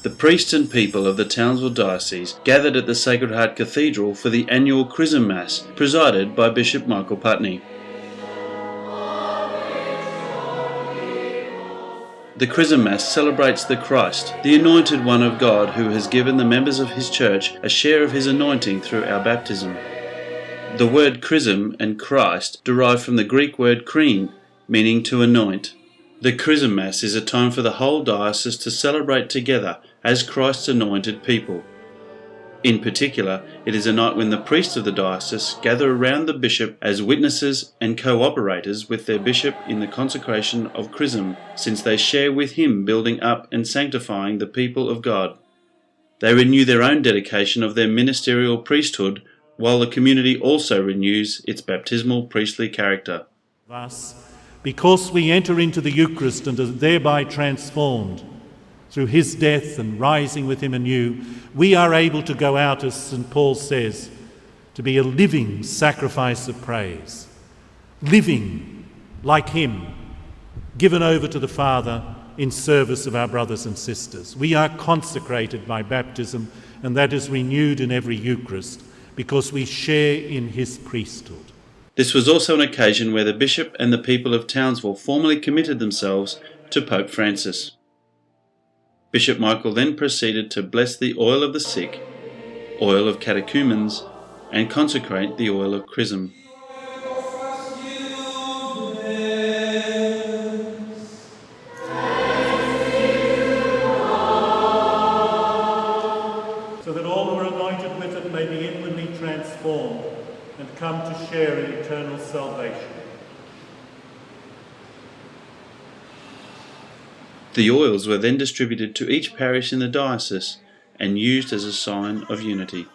The priests and people of the Townsville Diocese gathered at the Sacred Heart Cathedral for the annual Chrism Mass, presided by Bishop Michael Putney. The Chrism Mass celebrates the Christ, the Anointed One of God, who has given the members of His Church a share of His anointing through our baptism. The word chrism and Christ derive from the Greek word krene, meaning to anoint. The Chrism Mass is a time for the whole diocese to celebrate together as Christ's anointed people. In particular, it is a night when the priests of the diocese gather around the bishop as witnesses and cooperators with their bishop in the consecration of chrism, since they share with him building up and sanctifying the people of God. They renew their own dedication of their ministerial priesthood, while the community also renews its baptismal priestly character. Thus, because we enter into the Eucharist and are thereby transformed through his death and rising with him anew, we are able to go out, as St. Paul says, to be a living sacrifice of praise, living like him, given over to the Father in service of our brothers and sisters. We are consecrated by baptism, and that is renewed in every Eucharist, because we share in his priesthood. This was also an occasion where the bishop and the people of Townsville formally committed themselves to Pope Francis. Bishop Michael then proceeded to bless the oil of the sick, oil of catechumens, and consecrate the oil of chrism. So that all who are anointed with it may be inwardly transformed and come to share in eternal salvation. The oils were then distributed to each parish in the diocese and used as a sign of unity.